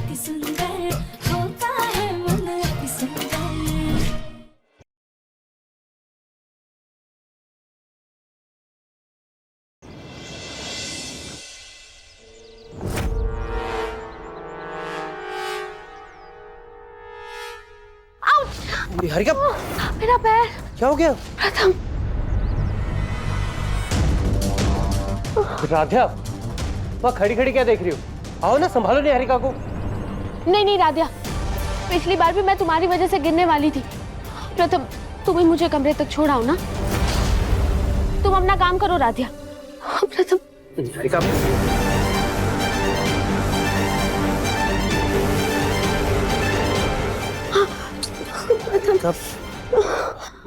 अति सुंदर होता है मन अति सुंदर। निहारिका, मेरा पैर। क्या हो गया? प्रथम, राध्या, वहाँ खड़ी खड़ी क्या देख रही हो? आओ ना, संभालो निहारिका को। नहीं नहीं राध्या, पिछली बार भी मैं तुम्हारी वजह से गिरने वाली थी। प्रथम, तुम ही मुझे कमरे तक छोड़ आओ ना। तुम अपना काम करो राध्या। प्रथम। निहारिका,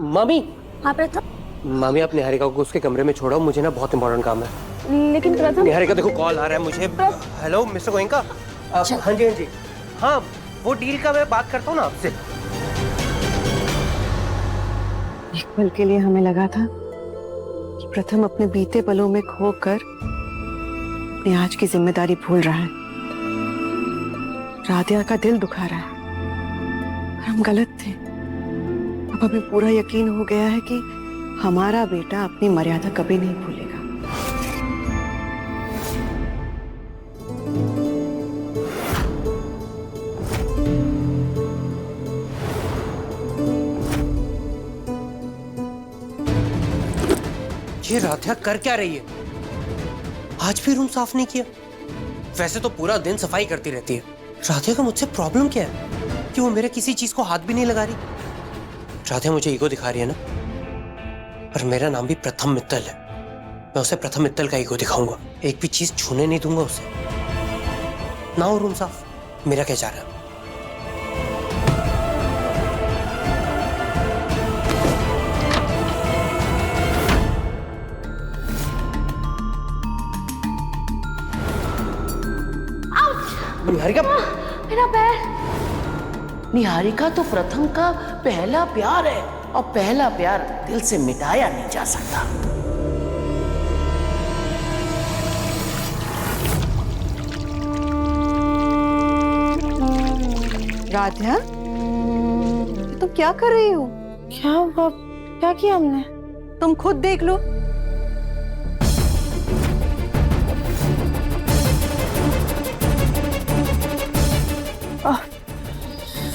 मामी। हाँ प्रथम। मामी, आप निहारिका को उसके कमरे में छोड़ो, मुझे ना बहुत इंपॉर्टेंट काम है। लेकिन प्रथम। निहारिका देखो, कॉल आ रहा है मुझे। Hello mister Goenka. हाँ जी, हाँ जी। हाँ, वो डील का मैं बात करता हूँ ना आपसे। एक पल के लिए हमें लगा था कि प्रथम अपने बीते पलों में खोकर अपनी आज की जिम्मेदारी भूल रहा है, राधिया का दिल दुखा रहा है। पर हम गलत थे। अब हमें पूरा यकीन हो गया है कि हमारा बेटा अपनी मर्यादा कभी नहीं भूलेगा। ये राध्या कर क्या रही है? आज भी रूम साफ नहीं किया। वैसे तो पूरा दिन सफाई करती रहती है। राध्या का मुझसे प्रॉब्लम क्या है कि वो मेरे किसी चीज को हाथ भी नहीं लगा रही? राध्या मुझे ईगो दिखा रही है ना, पर मेरा नाम भी प्रथम मित्तल है। मैं उसे प्रथम मित्तल का ईगो दिखाऊंगा। एक भी चीज छूने नहीं दूंगा उसे। ना हो रूम साफ, मेरा क्या जा रहा है? निहारिका, मेरा पैर। निहारिका तो प्रथम का पहला प्यार है, और पहला प्यार दिल से मिटाया नहीं जा सकता। राधिया, तुम क्या कर रही हो? क्या हुआ? क्या किया हमने? तुम खुद देख लो।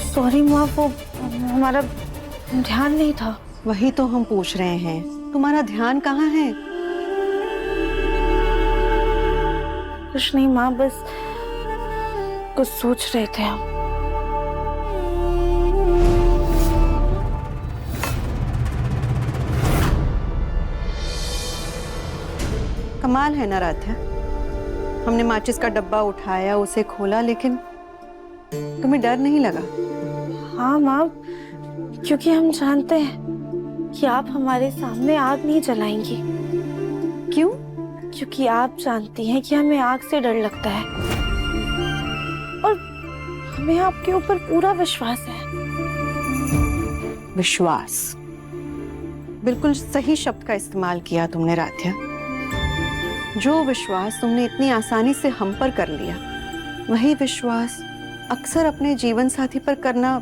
सॉरी माँ, वो हमारा ध्यान नहीं था। वही तो हम पूछ रहे हैं, तुम्हारा ध्यान कहाँ है? कुछ नहीं माँ, बस कुछ सोच रहे थे हम। कमाल है ना राधिया, हमने माचिस का डब्बा उठाया, उसे खोला, लेकिन तुम्हें डर नहीं लगा? हाँ माँ, क्योंकि हम जानते हैं कि आप हमारे सामने आग नहीं जलाएंगी। क्यों? क्योंकि आप जानती हैं कि हमें आग से डर लगता है, और हमें आपके ऊपर पूरा विश्वास है। विश्वास, बिल्कुल सही शब्द का इस्तेमाल किया तुमने राधिया। जो विश्वास तुमने इतनी आसानी से हम पर कर लिया, वही विश्वास अक्सर अपने जीवन साथी पर करना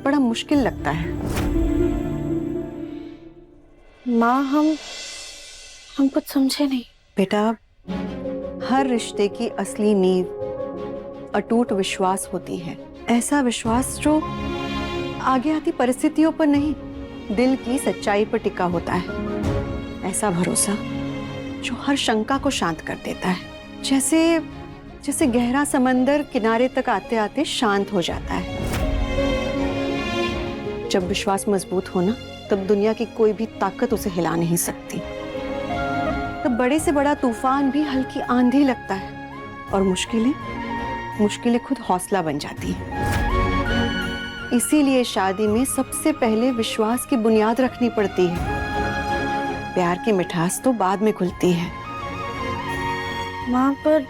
बड़ा मुश्किल लगता है। माँ, हम कुछ समझे नहीं। बेटा, हर रिश्ते की असली नींव अटूट विश्वास होती है। ऐसा विश्वास जो आगे आती परिस्थितियों पर नहीं, दिल की सच्चाई पर टिका होता है। ऐसा भरोसा जो हर शंका को शांत कर देता है, जैसे गहरा समंदर किनारे तक आते आते शांत हो जाता है। जब विश्वास मजबूत हो ना, तब दुनिया की कोई भी ताकत उसे हिला नहीं सकती। तब बड़े से बड़ा तूफान भी हल्की आंधी लगता है, और मुश्किलें खुद हौसला बन जाती हैं। इसीलिए शादी में सबसे पहले विश्वास की बुनियाद रखनी पड़ती है। प्यार की मिठास तो बाद में घुलती है। माँ, पर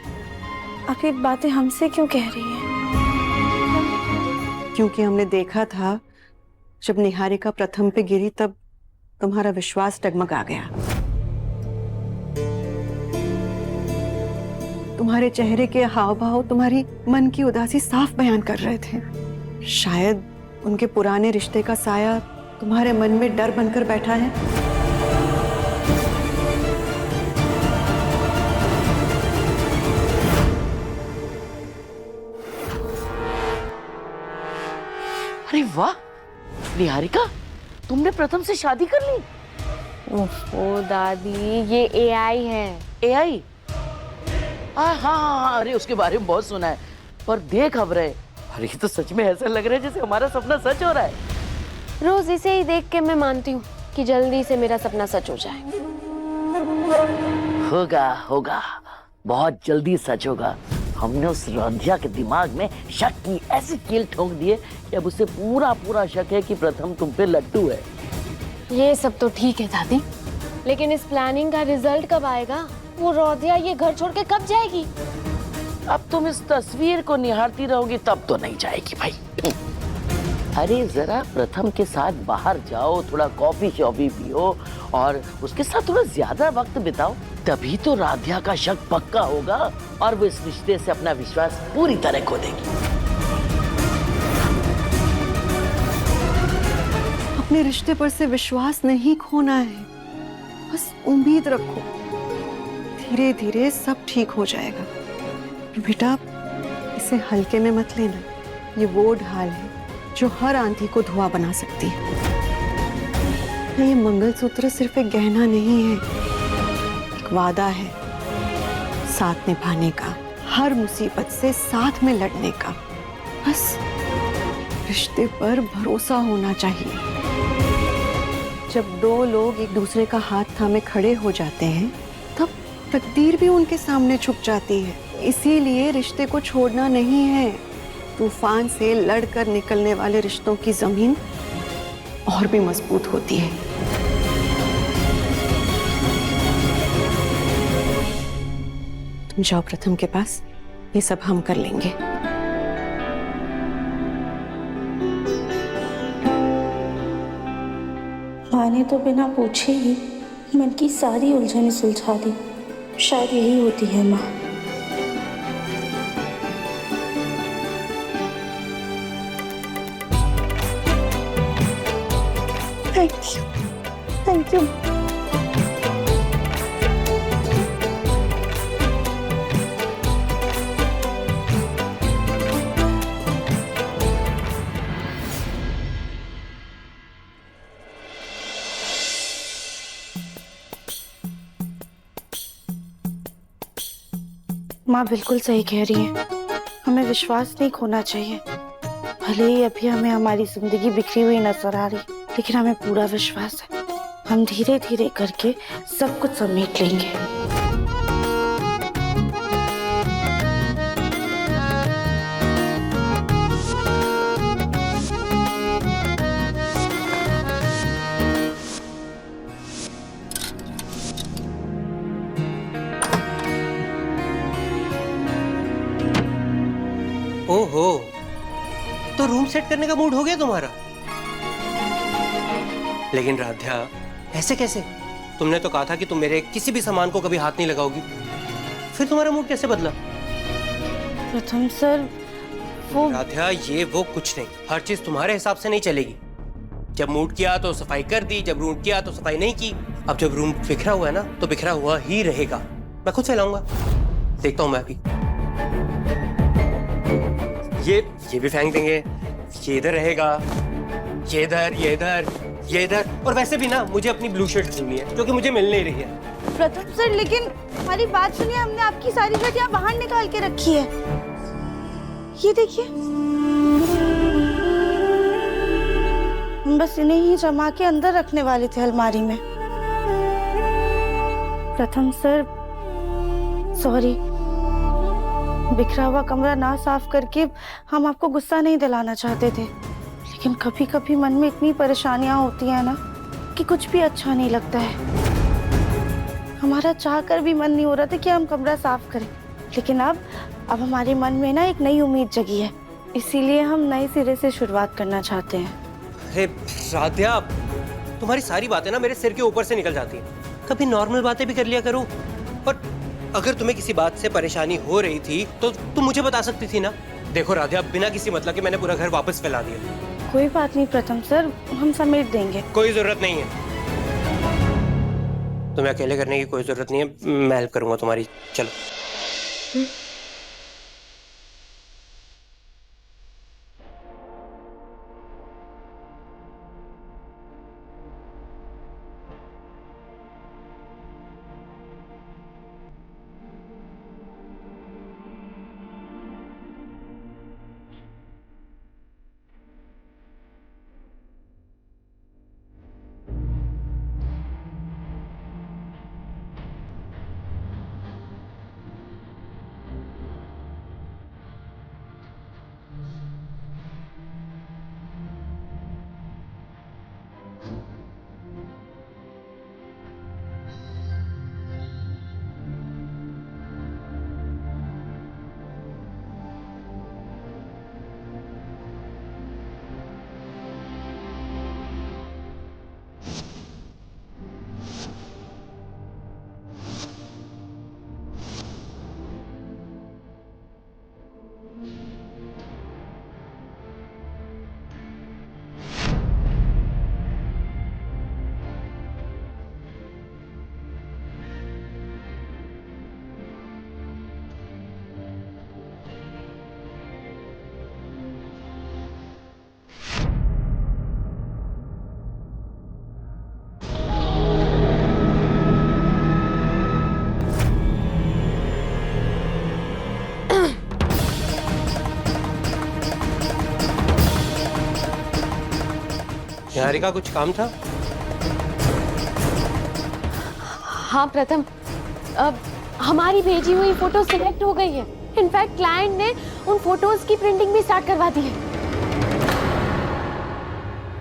आप ये बातें हमसे क्यों कह रही हैं? क्योंकि हमने देखा था, जब निहारिका प्रथम पे गिरी तब तुम्हारा विश्वास डगमगा गया। तुम्हारे चेहरे के हाव भाव तुम्हारी मन की उदासी साफ बयान कर रहे थे। शायद उनके पुराने रिश्ते का साया तुम्हारे मन में डर बनकर बैठा है। अरे वाह निहारिका, तुमने प्रथम से शादी कर ली? ओह दादी, ये एआई है। एआई? हाँ हाँ हाँ, अरे उसके बारे में बहुत सुना है, पर देख खबरें, अरे ये तो सच में ऐसा लग रहा है जैसे हमारा सपना सच हो रहा है। रोज इसे ही देख के मैं मानती हूँ कि जल्दी से मेरा सपना सच हो जाए। होगा होगा, बहुत जल्दी सच होगा। हमने उस राधिया के दिमाग में शक की ऐसी कील ठोक दी है कि अब उसे पूरा पूरा शक है कि प्रथम तुम पे लट्टू है। ये सब तो ठीक है दादी, लेकिन इस प्लानिंग का रिजल्ट कब आएगा? वो राधिया ये घर छोड़ के कब जाएगी? अब तुम इस तस्वीर को निहारती रहोगी तब तो नहीं जाएगी भाई। अरे जरा प्रथम के साथ बाहर जाओ, थोड़ा कॉफी शॉफी पियो और उसके साथ थोड़ा ज्यादा वक्त बिताओ, तभी तो राधिया का शक पक्का होगा और वो इस रिश्ते से अपना विश्वास पूरी तरह खो देगी। अपने रिश्ते पर से विश्वास नहीं खोना है, बस उम्मीद रखो, धीरे धीरे सब ठीक हो जाएगा। बेटा इसे हल्के में मत लेना, ये वो ढाल है जो हर आंधी को धुआं बना सकती है। ये मंगलसूत्र सिर्फ एक गहना नहीं है, एक वादा है, साथ निभाने का, हर मुसीबत से साथ में लड़ने का। बस रिश्ते पर भरोसा होना चाहिए। जब दो लोग एक दूसरे का हाथ थामे खड़े हो जाते हैं तब तकदीर भी उनके सामने झुक जाती है। इसीलिए रिश्ते को छोड़ना नहीं है। तूफान से लड़कर निकलने वाले रिश्तों की जमीन और भी मजबूत होती है। तुम जाओ प्रथम के पास, ये सब हम कर लेंगे। माँ ने तो बिना पूछे ही मन की सारी उलझनें सुलझा दी। शायद यही होती है माँ। Thank you. माँ बिल्कुल सही कह रही है, हमें विश्वास नहीं खोना चाहिए। भले ही अभी हमें हमारी जिंदगी बिखरी हुई नजर आ रही, लेकिन हमें पूरा विश्वास है हम धीरे धीरे करके सब कुछ समेट लेंगे। ओहो, तो रूम सेट करने का मूड हो गया तुम्हारा? लेकिन राध्या, ऐसे कैसे? तुमने तो कहा था कि तुम मेरे किसी भी सामान को कभी हाथ नहीं लगाओगी, फिर तुम्हारा मूड कैसे बदला? प्रथम सर, वो राध्या, ये वो कुछ नहीं, हर चीज तुम्हारे हिसाब से नहीं चलेगी। जब मूड किया तो सफाई कर दी, जब रूम किया तो सफाई नहीं की। अब जब रूम बिखरा हुआ है ना, तो बिखरा हुआ ही रहेगा। मैं खुद फैलाऊंगा, देखता हूं मैं अभी। ये भी फेंक देंगे, ये इधर रहेगा, ये इधर, ये इधर, ये इधर। और वैसे भी ना, मुझे अपनी ब्लू शर्ट ढूंढनी है जो कि मुझे मिल नहीं रही है। प्रथम सर, लेकिन हमारी बात सुनिए, हमने आपकी सारी शर्ट यहाँ बाहर निकाल के रखी है। ये देखिए, हम बस इन्हें ही जमा के अंदर रखने वाले थे अलमारी में। प्रथम सर, सॉरी, बिखरा हुआ कमरा ना साफ करके हम आपको गुस्सा नहीं दिलाना चाहते थे, लेकिन कभी कभी मन में इतनी परेशानियां होती हैं ना कि कुछ भी अच्छा नहीं लगता है। हमारा चाह कर भी मन नहीं हो रहा था कि हम कमरा साफ करें, लेकिन अब हमारे मन में ना एक नई उम्मीद जगी है, इसीलिए हम नए सिरे से शुरुआत करना चाहते हैं। अरे राध्या, तुम्हारी सारी बातें ना मेरे सिर के ऊपर से निकल जाती हैं। कभी नॉर्मल बातें भी कर लिया करो। और अगर तुम्हें किसी बात से परेशानी हो रही थी तो तुम मुझे बता सकती थी ना। देखो राधिया, बिना किसी मतलब के मैंने पूरा घर वापस फैला दिया। कोई बात नहीं प्रथम सर, हम समेट देंगे। कोई जरूरत नहीं है, तुम्हें अकेले करने की कोई जरूरत नहीं है, मैं हेल्प करूंगा तुम्हारी। चलो। निहारिका, कुछ काम था? हाँ प्रथम, अब हमारी भेजी हुई फोटो सिलेक्ट हो गई है। इनफैक्ट क्लाइंट ने उन फोटोज की प्रिंटिंग भी स्टार्ट करवा दी है।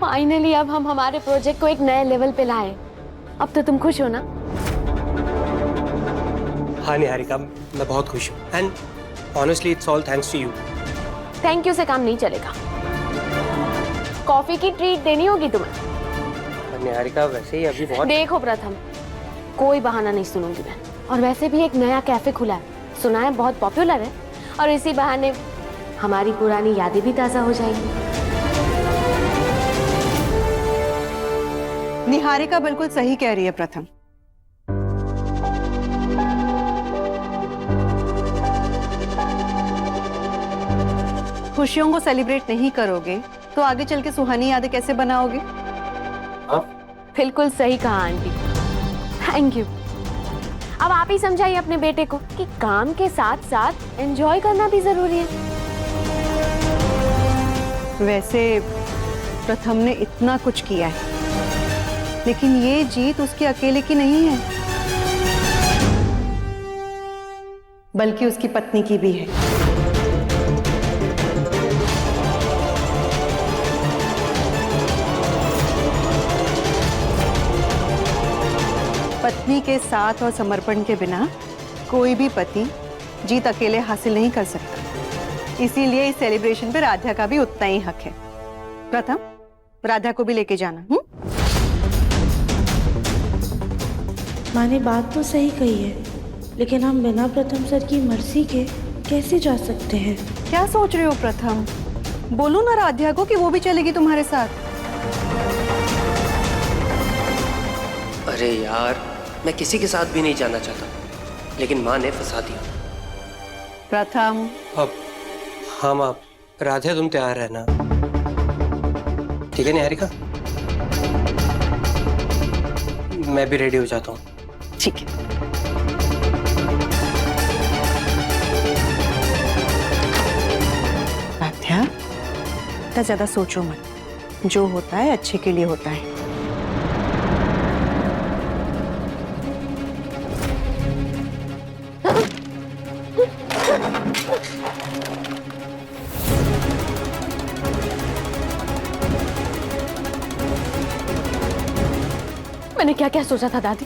फाइनली अब हम हमारे प्रोजेक्ट को एक नए लेवल पे लाए। अब तो तुम खुश हो ना? हाँ निहारिका, मैं बहुत खुश हूँ। And honestly it's all thanks to you. Thank you से काम नहीं चलेगा। कॉफी की ट्रीट देनी होगी तुम्हें। निहारिका वैसे ही अभी बहुत। देखो प्रथम, कोई बहाना नहीं सुनूंगी मैं। और वैसे भी एक नया कैफे खुला है, सुना है बहुत पॉपुलर है, और इसी बहाने हमारी पुरानी यादें भी ताजा हो जाएंगी। निहारिका बिल्कुल सही कह रही है प्रथम। खुशियों को सेलिब्रेट नहीं करोगे तो आगे चल के सुहानी यादें कैसे बनाओगे? बिल्कुल सही कहा आंटी, थैंक यू। अब आप ही समझाइए अपने बेटे को कि काम के साथ साथ एंजॉय करना भी जरूरी है। वैसे प्रथम ने इतना कुछ किया है, लेकिन ये जीत उसके अकेले की नहीं है, बल्कि उसकी पत्नी की भी है। पत्नी के साथ और समर्पण के बिना कोई भी पति जीत अकेले हासिल नहीं कर सकता। इसीलिए इस सेलिब्रेशन पे राधा का भी उतना ही हक है। प्रथम, राधा को भी लेके जाना। माँ ने बात तो सही कही है, लेकिन हम बिना प्रथम सर की मर्जी के कैसे जा सकते हैं? क्या सोच रहे हो प्रथम? बोलो ना राधा को कि वो भी चलेगी तुम्हारे साथ। अरे यार, मैं किसी के साथ भी नहीं जाना चाहता, लेकिन माँ ने फंसा दिया। प्रथम। अब हाँ माँ, राधे तुम तैयार रहना, ठीक है निहारिका? मैं भी रेडी हो जाता हूँ। ठीक है। राधा, इतना ज्यादा सोचो मत, जो होता है अच्छे के लिए होता है। मैंने क्या क्या सोचा था दादी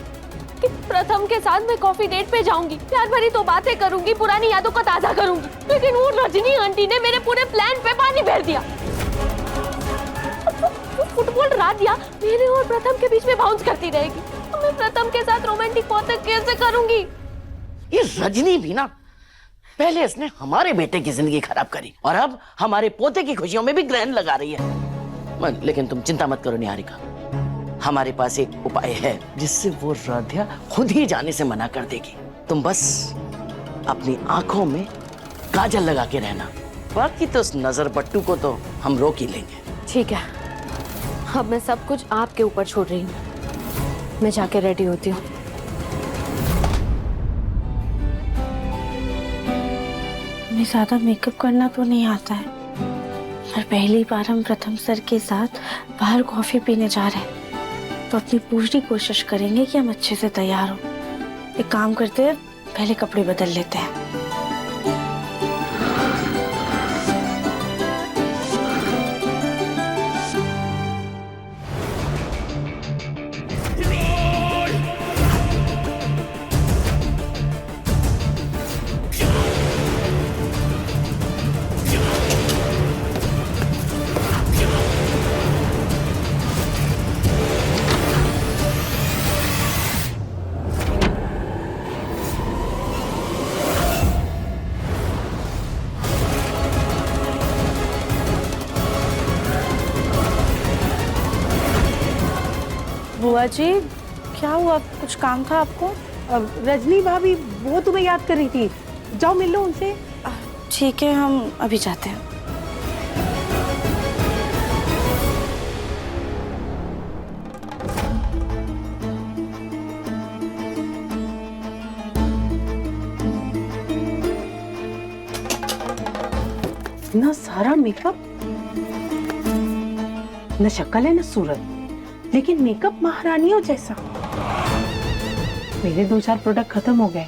कि प्रथम के साथ मैं कॉफी डेट पे जाऊंगी, प्यार भरी तो बातें करूंगी, पुरानी यादों को ताजा करूंगी, लेकिन वो रजनी आंटी ने मेरे पूरे प्लान पे पानी फेर दिया। वो फुटबॉल राधिया मेरे और प्रथम के बीच में बाउंस करती रहेगी। मैं प्रथम के साथ रोमांटिक बातें कैसे करूंगी? ये रजनी भी ना, पहले इसने हमारे बेटे की जिंदगी खराब करी और अब हमारे पोते की खुशियों में भी ग्रहण लगा रही है। लेकिन तुम चिंता मत करो निहारिका, हमारे पास एक उपाय है जिससे वो राध्या खुद ही जाने से मना कर देगी। तुम बस अपनी आंखों में काजल लगा के रहना, बाकी तो उस नजर पट्टू को तो हम रोक ही लेंगे। ठीक है, अब मैं सब कुछ आपके ऊपर छोड़ रही हूँ। मैं जाके रेडी होती हूँ। हमें ज़्यादा मेकअप करना तो नहीं आता है, पर पहली बार हम प्रथम सर के साथ बाहर कॉफ़ी पीने जा रहे हैं, तो अपनी पूरी कोशिश करेंगे कि हम अच्छे से तैयार हो। एक काम करते हैं, पहले कपड़े बदल लेते हैं। बुआ जी, क्या हुआ? कुछ काम था आपको? रजनी भाभी वो तुम्हें याद कर रही थी, जाओ मिल लो उनसे। ठीक है, हम अभी जाते हैं। इतना सारा मेकअप, न शक्ल है न सूरत, लेकिन मेकअप महारानियों जैसा। मेरे 2-4 प्रोडक्ट खत्म हो गए,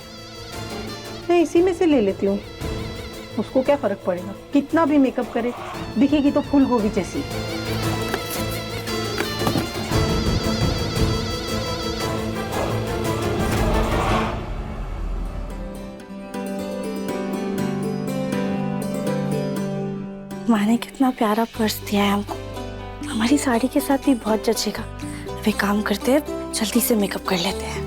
मैं इसी में से ले लेती हूँ। उसको क्या फर्क पड़ेगा, कितना भी मेकअप करे दिखेगी तो फूल गोभी जैसी। माँ ने कितना प्यारा पर्स दिया है हमको, हमारी साड़ी के साथ भी बहुत जचेगा। अब एक काम करते हैं, जल्दी से मेकअप कर लेते हैं।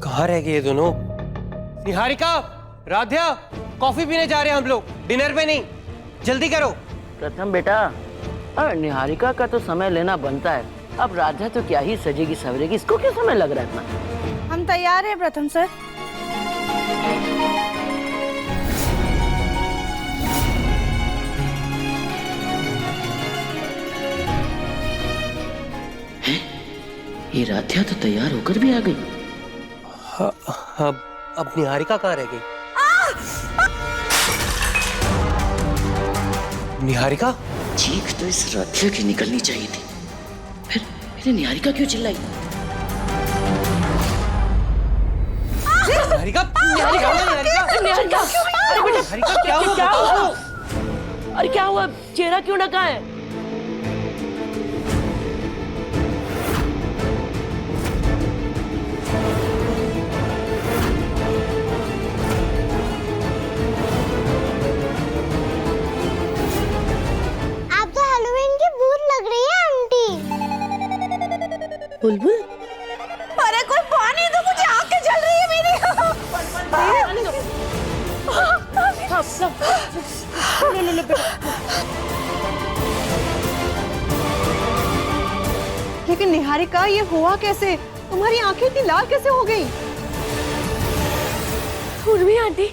कहाँ रह गए ये दोनों? निहारिका, राध्या, कॉफी पीने जा रहे हैं हम लोग, डिनर पे नहीं। जल्दी करो। प्रथम बेटा, निहारिका का तो समय लेना बनता है, अब राधा तो क्या ही सजेगी सवरेगी, इसको क्यों समय लग रहा है इतना? हम तैयार हैं प्रथम सर। ये राधा तो तैयार होकर भी आ गई। अब निहारिका कहाँ रह गई? निहारिका? चीख तो इस राधा की निकलनी चाहिए थी, फिर मेरे निहारिका क्यों चिल्लाई? निहारिका, निहारिका, निहारिका, निहारिका, अरे बेटा, निहारिका क्या हुआ? क्या बताओ हुआ? तो। अरे क्या हुआ, चेहरा क्यों ढका है? आप तो हैलोवीन की भूत लग रही है आंटी। बुलबुल, अरे कोई पानी दो, मुझे आंखें जल रही है मेरी। लेकिन निहारिका, ये हुआ कैसे? तुम्हारी आंखें इतनी लाल कैसे हो गई? उर्मी आंटी,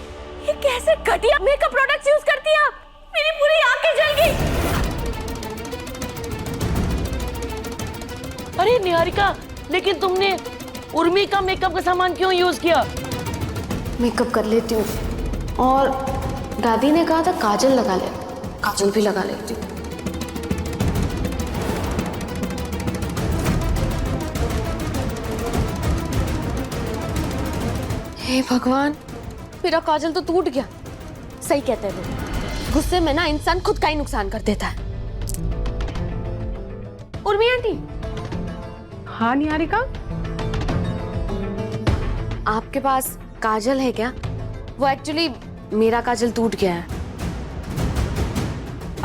ये कैसे घटिया मेकअप प्रोडक्ट्स यूज करती हैं आप? मेरी पूरी आंखें जल गई। अरे निहारिका, लेकिन तुमने उर्मी का मेकअप का सामान क्यों यूज किया? मेकअप कर लेती हूँ, और दादी ने कहा था काजल लगा ले, काजल भी लगा लेती हूँ। हे भगवान, मेरा काजल तो टूट गया। सही कहते हैं लोग, गुस्से में ना इंसान खुद का ही नुकसान कर देता है। उर्मी आंटी। हाँ निहारिका, आपके पास काजल है क्या? वो एक्चुअली मेरा काजल टूट गया है।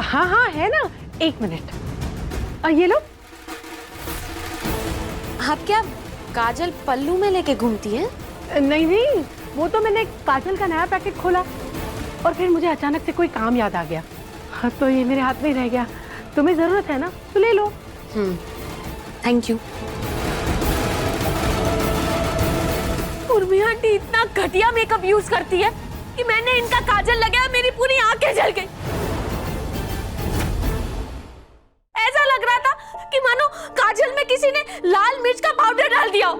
हाँ हाँ है ना, 1 मिनट। ये लो। आप क्या काजल पल्लू में लेके घूमती है? नहीं नहीं, वो तो मैंने काजल का नया पैकेट खोला और फिर मुझे अचानक से कोई काम याद आ गया। हाँ, तो ये मेरे हाथ में रह गया। तुम्हें जरूरत है ना तो ले लो। Thank you. उर्मी आंटी इतना घटिया मेकअप यूज करती है कि मैंने इनका काजल लगाया, मेरी पूरी आंखें जल गई। ऐसा लग रहा था कि मानो काजल में किसी ने लाल मिर्च का पाउडर डाल दिया हो।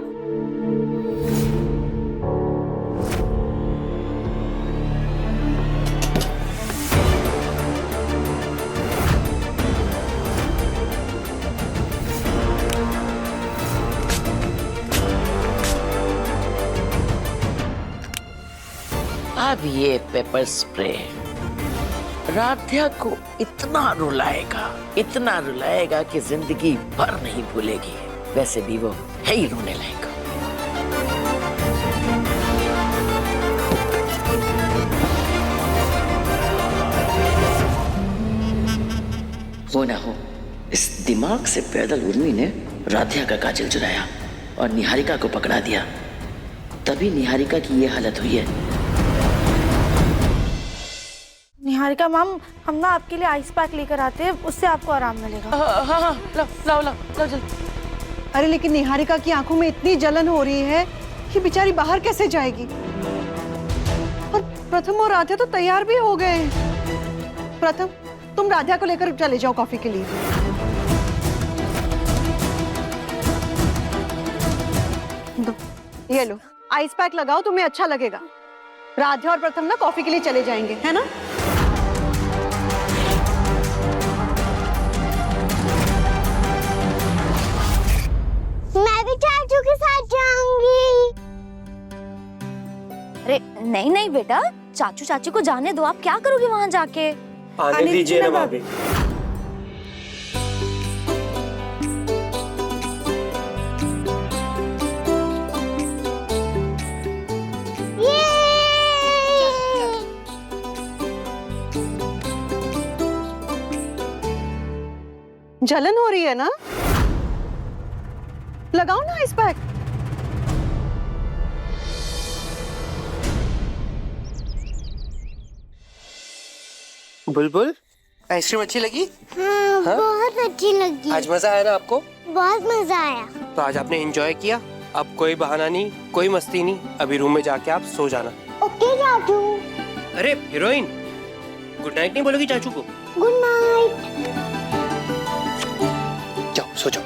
अब ये पेपर स्प्रे राध्या को इतना रुलाएगा कि जिंदगी भर नहीं भूलेगी। वैसे भी वो है ही रोने लायक। वो ना हो, इस दिमाग से पैदल उर्मी ने राध्या का काजल चुराया और निहारिका को पकड़ा दिया। तभी निहारिका की ये हालत हुई है। निहारिका मैम, हम ना आपके लिए आइस पैक लेकर आते हैं, उससे आपको आराम मिलेगा। हाँ, लाओ जल्दी। अरे लेकिन निहारिका की आंखों में इतनी जलन हो रही है कि बेचारी बाहर कैसे जाएगी। और प्रथम और राधा तो तैयार भी हो गए हैं। प्रथम, तुम राधा को लेकर चले जाओ कॉफी के लिए। ये लो, आइस पैक लगाओ, तुम्हें अच्छा लगेगा। राधा और प्रथम ना कॉफी के लिए चले जाएंगे, है ना? मैं भी चाचू के साथ जाऊंगी। अरे नहीं नहीं बेटा, चाचू चाची को जाने दो। आप क्या करोगे वहाँ जाके? आने दीजिए ना भाभी। जलन हो रही है ना? लगाओ ना आइस पैक। बुलबुल, आइसक्रीम अच्छी लगी? हाँ, हाँ? बहुत अच्छी लगी। आज मजा आया ना आपको? बहुत मजा आया। तो आज आपने एंजॉय किया। अब कोई बहाना नहीं, कोई मस्ती नहीं। अभी रूम में जाके आप सो जाना। ओके चाचू। अरे हीरोइन, गुड नाइट नहीं बोलोगी चाचू को? Good night. जाओ सो जाओ।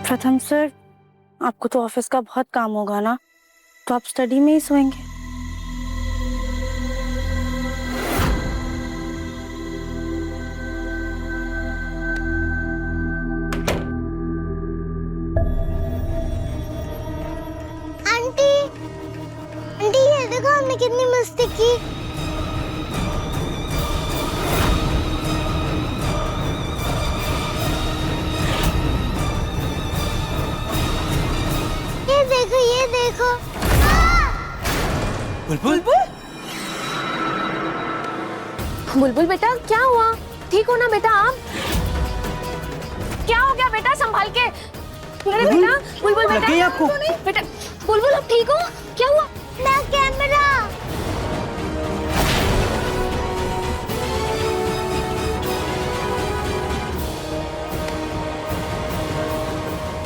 प्रथम सर, आपको तो ऑफिस का बहुत काम होगा ना, तो आप स्टडी में ही सोएंगे। आंटी, आंटी ये देखो हमने कितनी मस्ती की। ये देखो। बुलबुल, बुलबुल बेटा, क्या हुआ? ठीक हो ना बेटा आप? क्या हो गया बेटा? संभाल के। अरे बेटा, बुलबुल बेटा, लगी आपको? बेटा बुलबुल, आप ठीक हो? क्या हुआ? ना कैमरा।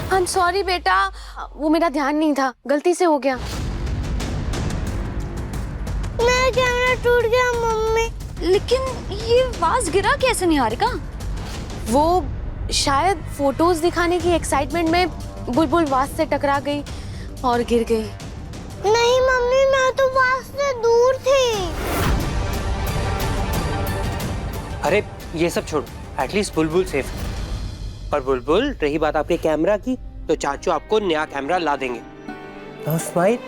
आई एम सॉरी बेटा, वो मेरा ध्यान नहीं था, गलती से हो गया। मेरा कैमरा टूट गया मम्मी। लेकिन ये वाज गिरा कैसे निहारिका? वो शायद फोटोज दिखाने की एक्साइटमेंट में बुलबुल वास से टकरा गई और गिर गई। नहीं मम्मी, मैं तो वास से दूर थी। अरे ये सब छोड़ो, एटलीस्ट बुलबुल सेफ है। और बुलबुल, रही बात आपके कैमरा की, तो चाचू आपको नया कैमरा ला देंगे। स्माइल।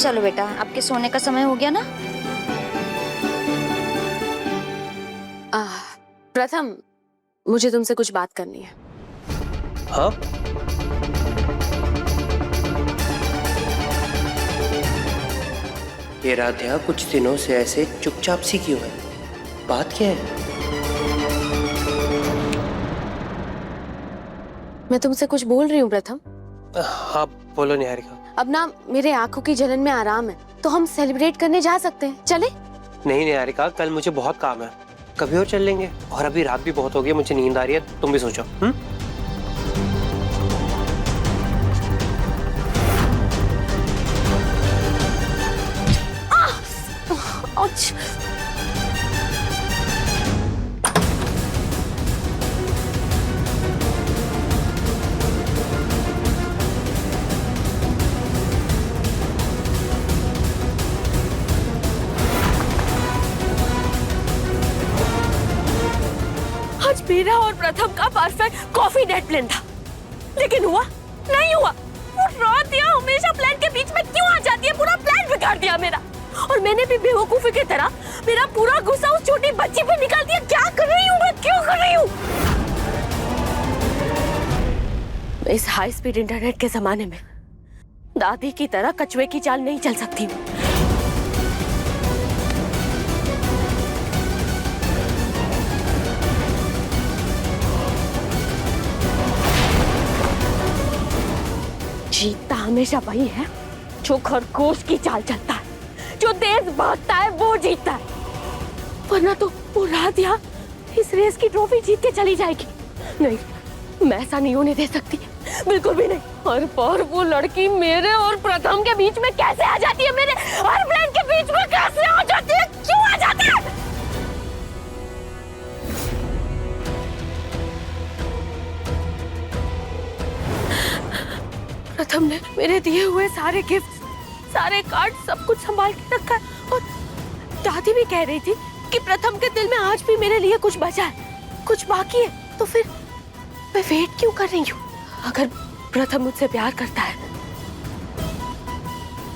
चलो बेटा, आपके सोने का समय हो गया ना? प्रथम, मुझे तुमसे कुछ बात करनी है। हाँ? ये राधिया कुछ दिनों से ऐसे चुपचाप सी क्यों है? बात क्या है? मैं तुमसे कुछ बोल रही हूँ प्रथम। हाँ बोलो निहारिका। अब ना मेरे आंखों की जलन में आराम है, तो हम सेलिब्रेट करने जा सकते हैं, चले? नहीं निहारिका, कल मुझे बहुत काम है, कभी और चल लेंगे। और अभी रात भी बहुत हो गई, मुझे नींद आ रही है, तुम भी सोचो। आज मेरा और प्रथम का परफेक्ट कॉफी डेट प्लान था, लेकिन हुआ नहीं हुआ। वो राधिया हमेशा प्लान के बीच में क्यों आ जाती है? पूरा प्लान बिगाड़ दिया मेरा। और मैंने भी बेवकूफी की तरह मेरा पूरा गुस्सा उस छोटी बच्ची पे निकाल दिया। क्या कर रही हूँ मैं, क्यों कर रही हूँ? इस हाई स्पीड इंटरनेट के जमाने में दादी की तरह कछुए की चाल नहीं चल सकती। जीतता हमेशा वही है जो खरगोश की चाल चलता है, जो तेज भागता है वो जीतता है। वरना तो वो राधिया इस रेस की ट्रॉफी जीत के चली जाएगी। नहीं, मैं ऐसा नहीं होने दे सकती, बिल्कुल भी नहीं। हर बार वो लड़की मेरे और प्रथम के बीच में कैसे आ जाती है? मेरे हर प्लान के बीच में कैसे आ जाती है? क्यों आ जाती है? प्रथम ने मेरे दिए हुए सारे गिफ्ट, सारे कार्ड, सब कुछ संभाल के रखा है। और दादी भी कह रही थी कि प्रथम के दिल में आज भी मेरे लिए कुछ बचा है, कुछ बाकी है। तो फिर मैं वेट क्यों कर रही हूँ? अगर प्रथम मुझसे प्यार करता है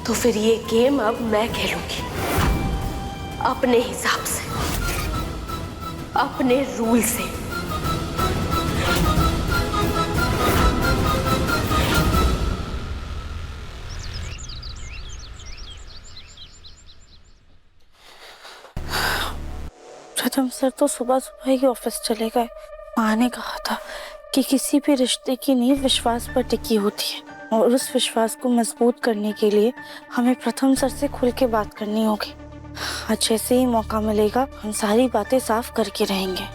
तो फिर ये गेम अब मैं खेलूंगी, अपने हिसाब से, अपने रूल से। प्रथम सर तो सुबह सुबह ही ऑफिस चले गए। माँ ने कहा था कि किसी भी रिश्ते की नींव विश्वास पर टिकी होती है, और उस विश्वास को मजबूत करने के लिए हमें प्रथम सर से खुल के बात करनी होगी। आज जैसे ही मौका मिलेगा हम सारी बातें साफ करके रहेंगे।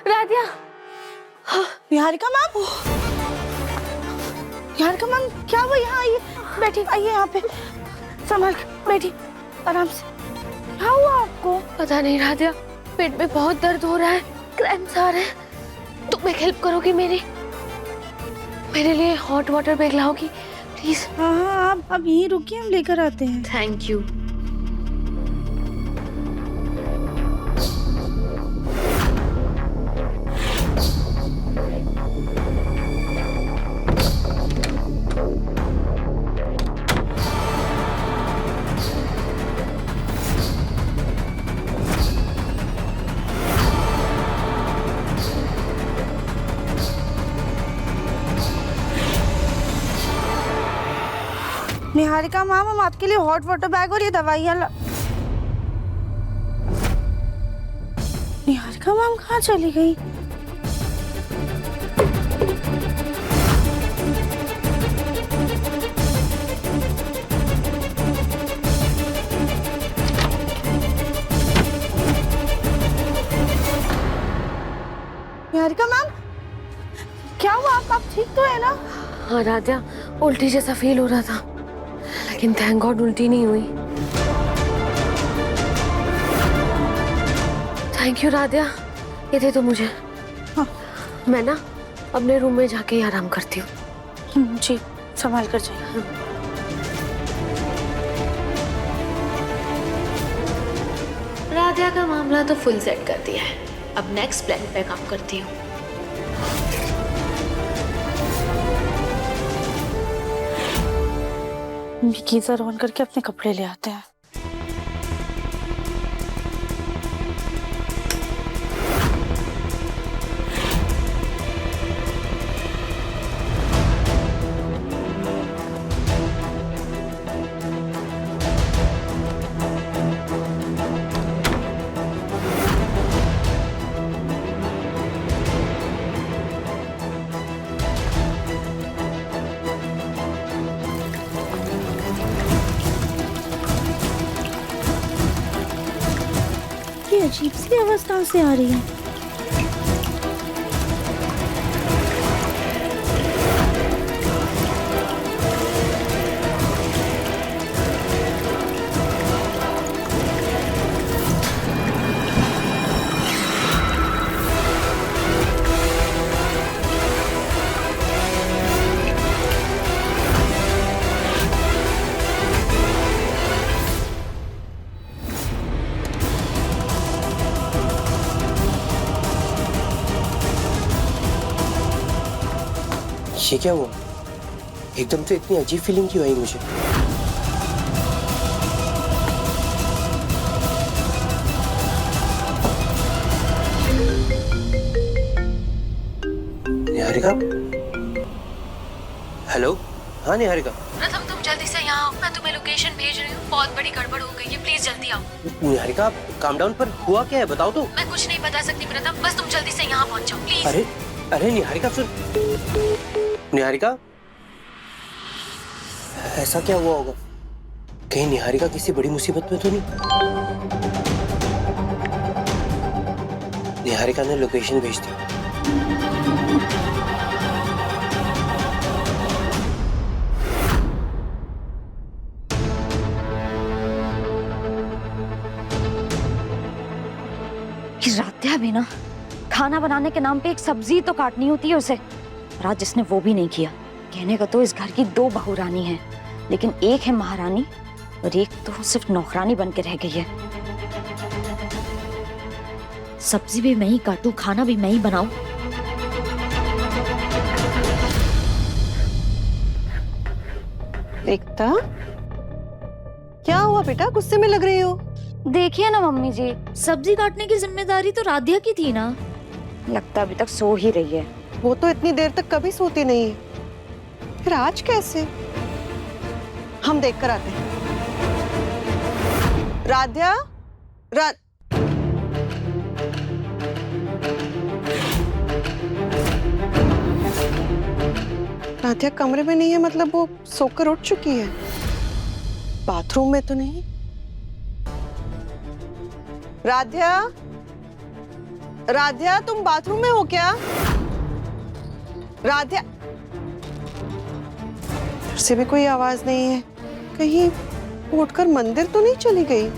राधिया, निहारिका मैम, निहारिका मैम क्या हुआ? यहाँ आइए, बैठिए, आइए यहाँ पे, संभाल के बैठिए, आराम से। क्या हुआ आपको? पता नहीं राधिया, पेट में बहुत दर्द हो रहा है, क्रैम्प्स आ रहे हैं। तुम एक हेल्प करोगी मेरी? मेरे लिए हॉट वाटर बैग लाओगी प्लीज? हाँ, आप यहीं रुकिए, हम लेकर आते हैं। Thank you. निहारिका मैम, हम आपके लिए हॉट वाटर बैग और ये दवाइयाँ निहारिका मैम कहाँ चली गई? निहारिका मैम क्या हुआ? आप ठीक तो है ना? हाँ राधिया, उल्टी जैसा फील हो रहा था, लेकिन थैंक गॉड उल्टी नहीं हुई। थैंक यू राधिया, ये दे दो मुझे। हाँ। मैं ना अपने रूम में जाके ही आराम करती हूँ। जी, संभाल कर जाइए। राधिया का मामला तो फुल सेट कर दिया है, अब नेक्स्ट प्लान पे काम करती हूँ। गीजर ऑन करके अपने कपड़े ले आते हैं। अजीब सी आवाज कहाँ से आ रही है? ये क्या हुआ? एकदम से इतनी अजीब फीलिंग क्यों आई मुझे? निहारिका? हेलो? हाँ निहारिका। प्रथम तुम जल्दी से यहाँ आओ, मैं तुम्हें लोकेशन भेज रही हूँ। बहुत बड़ी गड़बड़ हो गई है, प्लीज जल्दी आओ। निहारिका काम डाउन, पर हुआ क्या है बताओ तो। मैं कुछ नहीं बता सकती प्रथम, बस तुम जल्दी से यहाँ पहुँच जाओ प्लीज। अरे अरे निहारिका सुन। निहारिका, ऐसा क्या हुआ होगा? कहीं निहारिका किसी बड़ी मुसीबत में तो नहीं? निहारिका ने लोकेशन भेज दी। रात्या भी ना, खाना बनाने के नाम पे एक सब्जी तो काटनी होती है उसे, और आज जिसने वो भी नहीं किया। कहने का तो इस घर की 2 बहुरानी हैं, लेकिन एक है महारानी और एक तो सिर्फ नौकरानी बन के रह गई है। सब्जी भी मैं ही काटूं, खाना भी मैं ही बनाऊं। एकता, क्या हुआ बेटा, गुस्से में लग रही हो? देखिए ना मम्मी जी, सब्जी काटने की जिम्मेदारी तो राधिया की थी ना। लगता अभी तक सो ही रही है। वो तो इतनी देर तक कभी सोती नहीं है, फिर आज कैसे? हम देख कर आते हैं। राध्या, राध्या कमरे में नहीं है, मतलब वो सोकर उठ चुकी है। बाथरूम में तो नहीं? राध्या, राध्या तुम बाथरूम में हो क्या? राध्या, फिर से भी कोई आवाज नहीं है। कहीं उठकर मंदिर तो नहीं चली गई?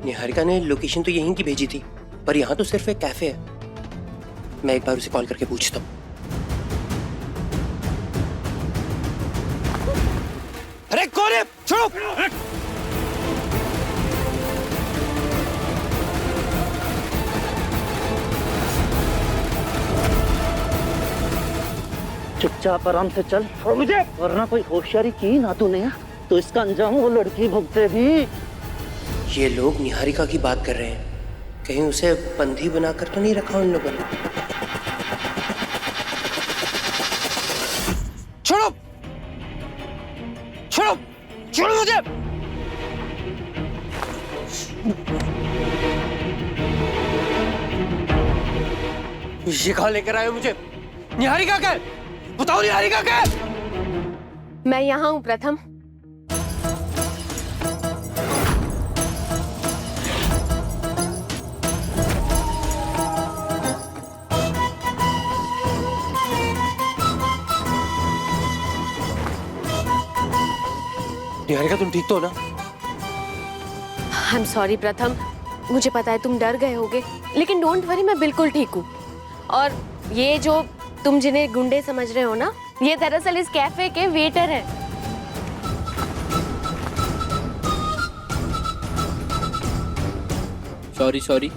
निहारिका ने लोकेशन तो यहीं की भेजी थी, पर यहाँ तो सिर्फ एक कैफे है। मैं एक बार उसे कॉल करके पूछता हूँ। अरे कौन है? छोड़ो! चुपचाप आराम से चल, और मुझे वरना कोई होशियारी की ना तूने तो इसका अंजाम वो लड़की भुगतेगी। ये लोग निहारिका की बात कर रहे हैं, कहीं उसे बंदी बनाकर तो नहीं रखा उन लोगों ने? छोड़ो! छोड़ो! छोड़ो मुझे! ये कहाँ लेकर आए हो मुझे? निहारिका क्या? बताओ निहारिका क्या? मैं यहाँ हूँ प्रथम। निहारिका तुम ठीक तो हो ना? आई एम सॉरी प्रथम, मुझे पता है तुम डर गए होगे, लेकिन डोंट वरी, मैं बिल्कुल ठीक हूँ। और ये जो तुम जिन्हें गुंडे समझ रहे हो ना, ये दरअसल इस कैफे के वेटर हैं। Sorry sorry.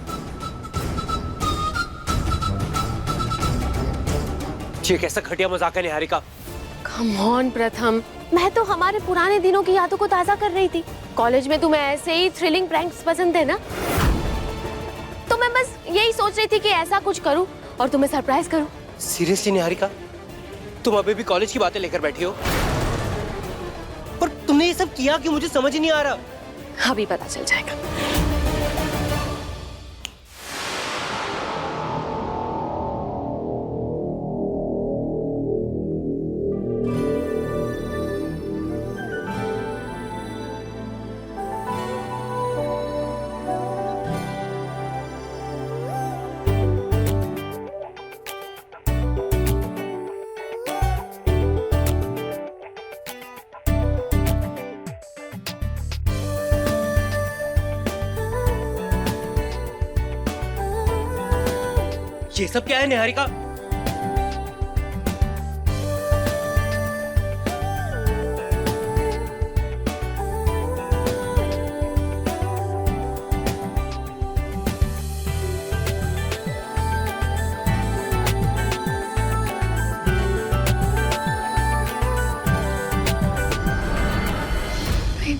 ये कैसा घटिया मजाक है निहारिका? कम ऑन प्रथम, मैं तो हमारे पुराने दिनों की यादों को ताजा कर रही थी। कॉलेज में तुम्हें ऐसे ही थ्रिलिंग प्रैंक्स पसंद है ना, तो मैं बस यही सोच रही थी कि ऐसा कुछ करूं और तुम्हें सरप्राइज करूं। सीरियसली निहारिका, तुम अभी भी कॉलेज की बातें लेकर बैठी हो? पर तुमने ये सब किया कि मुझे समझ ही नहीं आ रहा। अभी पता चल जाएगा। ये सब क्या है निहारिका?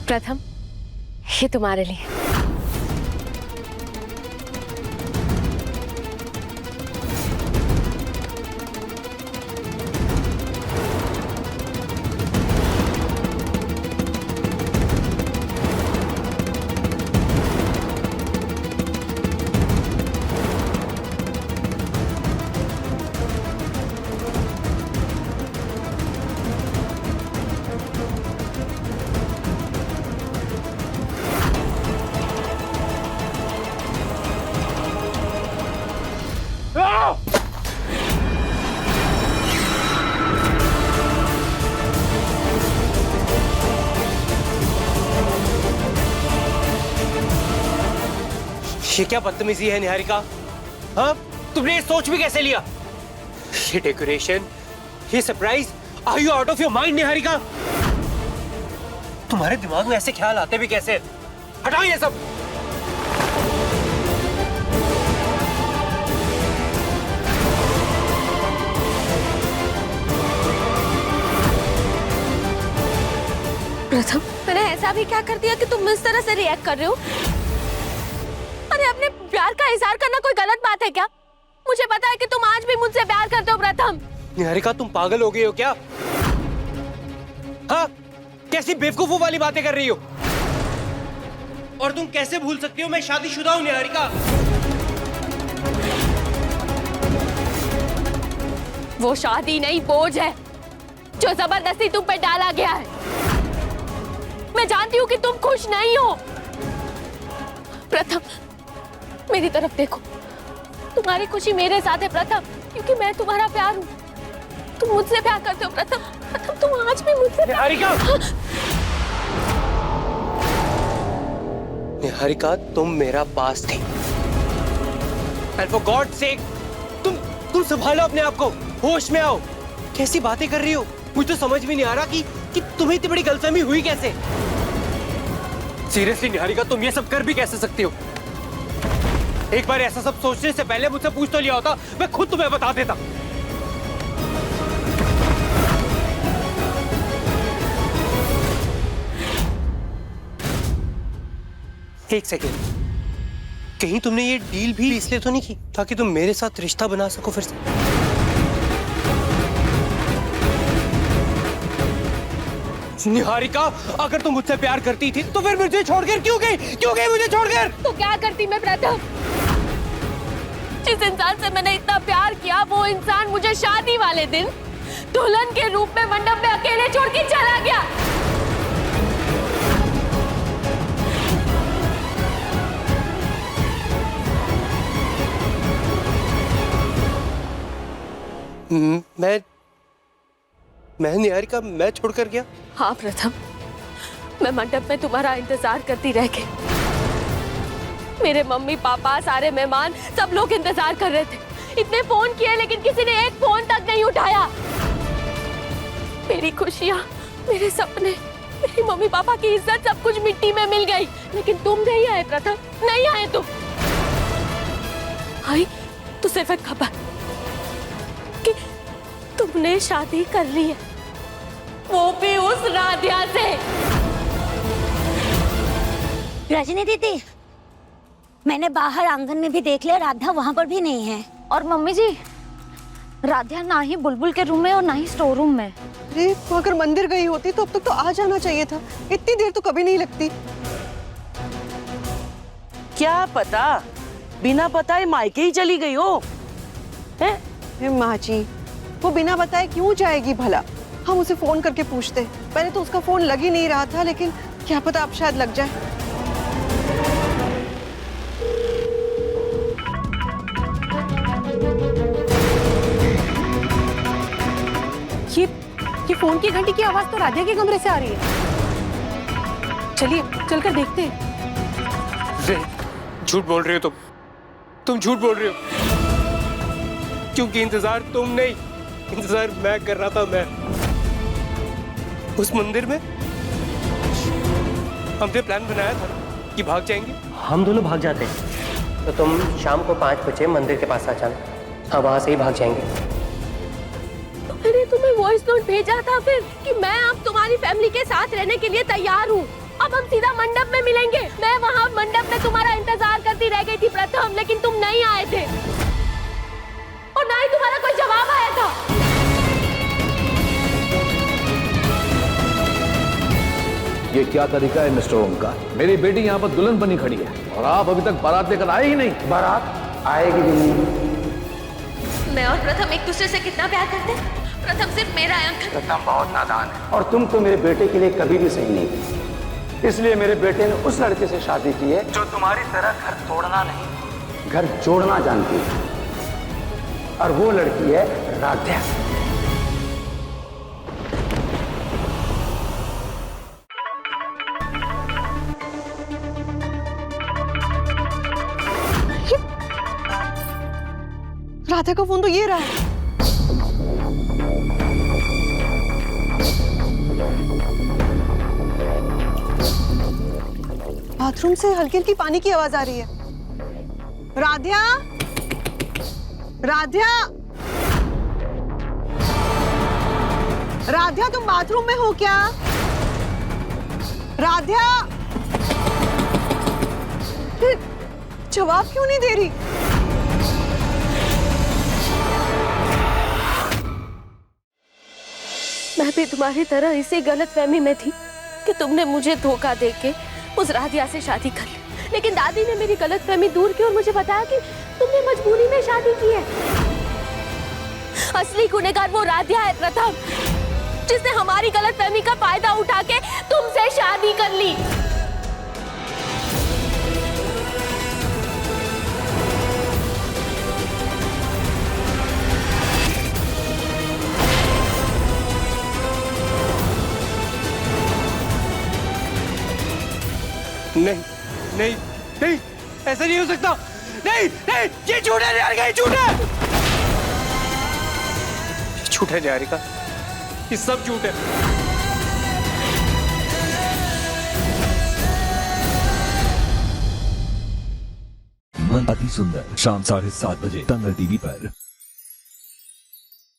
प्रथम, ये तुम्हारे लिए। ये क्या बदतमीजी है निहारिका? हाँ, तुमने ये सोच भी कैसे लिया? ये डेकोरेशन, ये surprise, are you out of your mind Niharika? तुम्हारे दिमाग में ऐसे ख्याल आते भी कैसे? हटाओ ये सब। प्रथम, मैंने ऐसा भी क्या कर दिया कि तुम इस तरह से रिएक्ट कर रहे हो? अरे अपने प्यार का इजहार करना कोई गलत बात है क्या? मुझे पता है कि तुम आज भी मुझसे प्यार करते हो प्रथम। निहारिका, तुम पागल हो गई हो क्या? हाँ, कैसी बेवकूफों वाली बातें कर रही हो? और तुम कैसे भूल सकती हो मैं शादीशुदा हूँ निहारिका? वो शादी नहीं, बोझ है जो जबरदस्ती तुम पे डाला गया है। मैं जानती हूँ कि तुम खुश नहीं हो। प्रथम, मेरी तरफ देखो, तुम्हारी खुशी मेरे साथ है प्रथम, क्योंकि मैं तुम्हारा प्यार हूँ। तुम मुझसे प्यार करते हो प्रथम। प्रथम, तुम आज भी मुझसे निहारिका! निहारिका, तुम मेरा पास थी। And for God's sake, तुम संभालो अपने आप को, होश में आओ। कैसी बातें कर रही हो? मुझे तो समझ में नहीं आ रहा कि तुम्हें इतनी बड़ी गलतफहमी हुई कैसे? सीरियसली निहारिका, तुम ये सब कर भी कैसे सकती हो? एक बार ऐसा सब सोचने से पहले मुझसे पूछ तो लिया होता, मैं खुद तुम्हें बता देता। एक सेकेंड, कहीं तुमने ये डील भी इसलिए तो नहीं की ताकि तुम मेरे साथ रिश्ता बना सको फिर से? निहारिका, अगर तुम मुझसे प्यार करती थी तो फिर मुझे छोड़कर क्यों गई? क्यों गई मुझे छोड़कर? तो क्या करती मैं प्रथम? जिस इंसान से मैंने इतना प्यार किया, वो इंसान मुझे शादी वाले दिन दुल्हन के रूप में मंडप में अकेले छोड़ के चला गया। मैं निहारिका, मैं छोड़कर गया? हाँ प्रथम, मैं मंडप में तुम्हारा इंतजार करती रह गई। मेरे मम्मी पापा, सारे मेहमान, सब लोग इंतजार कर रहे थे। इतने फोन किए लेकिन किसी ने एक फोन तक नहीं उठाया। मेरी खुशियाँ, मेरे सपने, मेरी मम्मी पापा की इज्जत, सब कुछ मिट्टी में मिल गई। लेकिन तुम नहीं आए प्रथम, नहीं आए तुम। आई तो सिर्फ एक खबर कि तुमने शादी कर ली है, वो भी उस राधिया से। रजनी दीदी, मैंने बाहर आंगन में भी देख लिया, राधा वहाँ पर भी नहीं है। और मम्मी जी, राधिया ना ही बुलबुल के रूम में और ना ही स्टोर रूम में। अरे वो अगर मंदिर गई होती तो अब तक तो आ जाना चाहिए था। इतनी देर तो कभी नहीं लगती। क्या पता बिना बताए मायके ही चली गई हो। हे माँ जी, वो बिना बताए क्यों जाएगी भला? हम उसे फोन करके पूछते। पहले तो उसका फोन लग ही नहीं रहा था, लेकिन क्या पता अब शायद लग जाए। ये फोन की घंटी की आवाज तो राधिया के कमरे से आ रही है। चलिए चलकर देखते हैं। झूठ बोल रही हो तुम झूठ बोल रही हो, क्योंकि इंतजार तुम नहीं, इंतजार मैं कर रहा था। मैं उस मंदिर में हमने प्लान बनाया था कि भाग जाएंगे। हम दोनों भाग जाते हैं तो तुम शाम को 5 बजे मंदिर के पास आ जाना। हाँ, वहां से ही भाग जाएंगे। मैंने तुम्हें वॉइस नोट भेजा था फिर कि मैं अब तुम्हारी फैमिली के साथ रहने के लिए तैयार हूँ। अब हम सीधा मंडप में मिलेंगे। मैं वहाँ मंडप में तुम्हारा इंतजार करती रह गई थी प्रथम, लेकिन तुम नहीं आए थे और ना ही तुम्हारा कोई जवाब आया था। ये क्या तरीका है मिस्टर ओमकार? मेरी बेटी यहाँ पर दुल्हन बनी खड़ी है और आप अभी तक बारात लेकर आए ही नहीं। बारात आएगी भी नहीं। मैं और प्रथम एक दूसरे से कितना प्यार करते हैं। प्रथम सिर्फ मेरा है अंकल। प्रथम बहुत नादान है और तुम तो मेरे बेटे के लिए कभी भी सही नहीं थी। इसलिए मेरे बेटे ने उस लड़के से शादी की है जो तुम्हारी तरह घर तोड़ना नहीं, घर जोड़ना जानती है, और वो लड़की है राध्या। राधा का फोन तो ये रहा है। बाथरूम से हल्की हल्की पानी की आवाज आ रही है। राध्या, राध्या, राध्या, तुम बाथरूम में हो क्या? राध्या, जवाब क्यों नहीं दे रही? मैं भी तुम्हारी तरह इसी गलतफहमी में थी कि तुमने मुझे धोखा देके उस राधिया से शादी कर ली, लेकिन दादी ने मेरी गलतफहमी दूर की और मुझे बताया कि तुमने मजबूरी में शादी की है। असली गुनहगार वो राधिया है प्रथम, जिसने हमारी गलतफहमी का फायदा उठा के तुमसे शादी कर ली। नहीं नहीं नहीं, ऐसा नहीं हो सकता। नहीं नहीं, ये झूठ है यार, ये झूठ है, झूठ है निहारिका, ये सब झूठ है। मन अति सुंदर शाम 7:30 बजे तंगल टीवी पर।